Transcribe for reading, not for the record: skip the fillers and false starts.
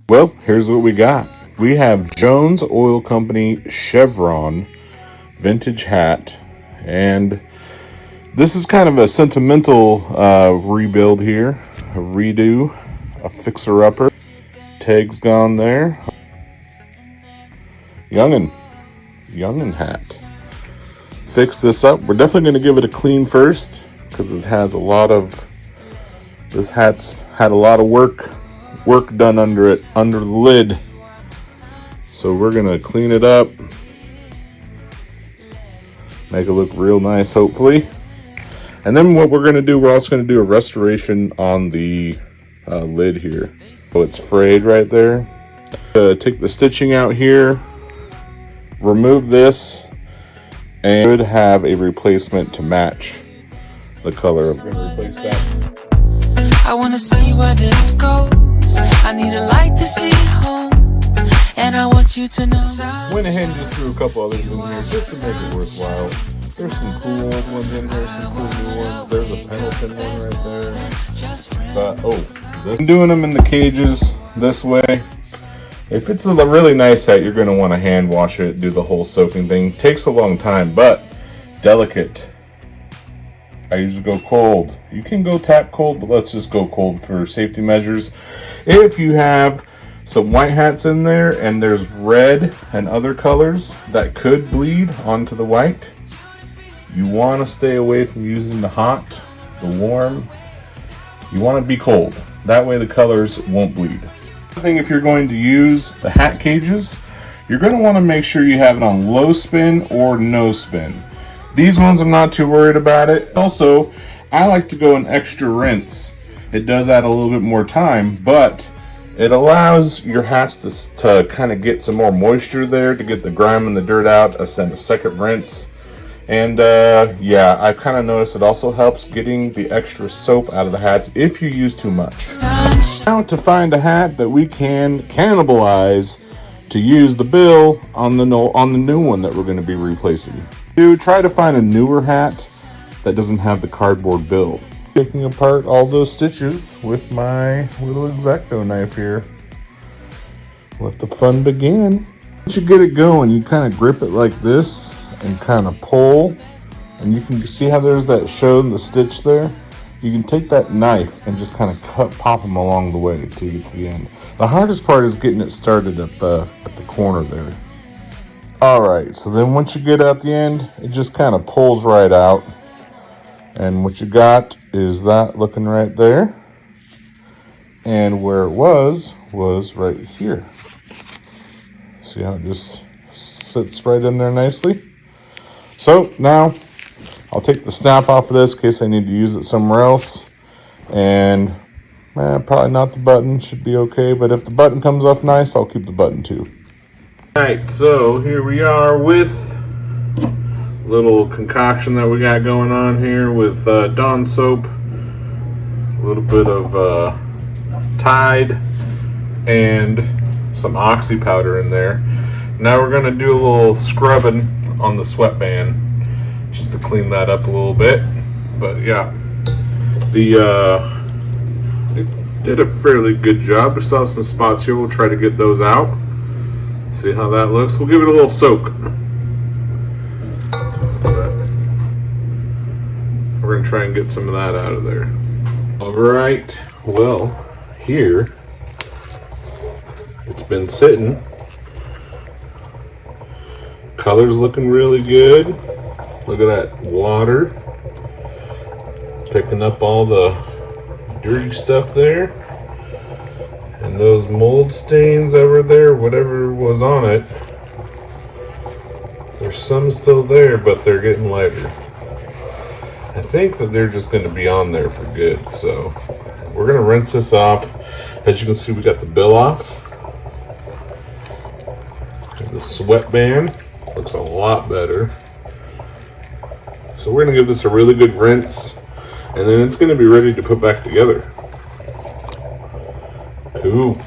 Well, here's what we got. We have Jones Oil Company Chevron vintage hat, and this is kind of a sentimental rebuild here, a redo, a fixer-upper. Tag's gone there. Youngan hat. Fix this up. We're definitely going to give it a clean first because it has a lot of. This hat's had a lot of work done under it, under the lid. So we're gonna clean it up, make it look real nice, hopefully. And then what we're gonna do, we're also gonna do a restoration on the lid here. So it's frayed right there. Take the stitching out here, remove this, and should have a replacement to match the color. We're gonna replace that. I wanna see where this goes. I need a light to see home, and I want you to know. Went ahead and just threw a couple others in here just to make it worthwhile. There's some cool old ones in here, some cool new ones. There's a Pendleton one right there. But I'm doing them in the cages this way. If it's a really nice hat, you're gonna want to hand wash it, do the whole soaking thing. Takes a long time, but delicate. I usually go cold. You can go tap cold, but let's just go cold for safety measures. If you have some white hats in there and there's red and other colors that could bleed onto the white, you want to stay away from using the hot, the warm. You want to be cold. That way the colors won't bleed. Another thing, if you're going to use the hat cages, you're going to want to make sure you have it on low spin or no spin. These ones I'm not too worried about it. Also, I like to go an extra rinse. It does add a little bit more time, but it allows your hats to kind of get some more moisture there, to get the grime and the dirt out. I send a second rinse. And yeah, I kind of noticed it also helps getting the extra soap out of the hats if you use too much. Now to find a hat that we can cannibalize to use the bill on the new one that we're going to be replacing. Try to find a newer hat that doesn't have the cardboard bill. Taking apart all those stitches with my little X-Acto knife here. Let the fun begin. Once you get it going, you kind of grip it like this and kind of pull, and you can see how there's that show in the stitch there. You can take that knife and just kind of pop them along the way till you get to the end. The hardest part is getting it started at the corner there. Alright, so then once you get out the end, it just kind of pulls right out. And what you got is that looking right there. And where it was right here. See how it just sits right in there nicely? So now, I'll take the snap off of this in case I need to use it somewhere else. And probably not the button, should be okay. But if the button comes off nice, I'll keep the button too. Alright, so here we are with a little concoction that we got going on here with Dawn soap, a little bit of Tide, and some oxy powder in there. Now we're going to do a little scrubbing on the sweatband just to clean that up a little bit. But yeah, it did a fairly good job. We still have some spots here. We'll try to get those out. See how that looks. We'll give it a little soak. We're going to try and get some of that out of there. Alright, well, here it's been sitting. Color's looking really good. Look at that water. Picking up all the dirty stuff there. And those mold stains that were there, whatever was on it, there's some still there, but they're getting lighter. I think that they're just going to be on there for good. So we're going to rinse this off. As you can see, we got the bill off. The sweatband looks a lot better. So we're going to give this a really good rinse, and then it's going to be ready to put back together. Cool.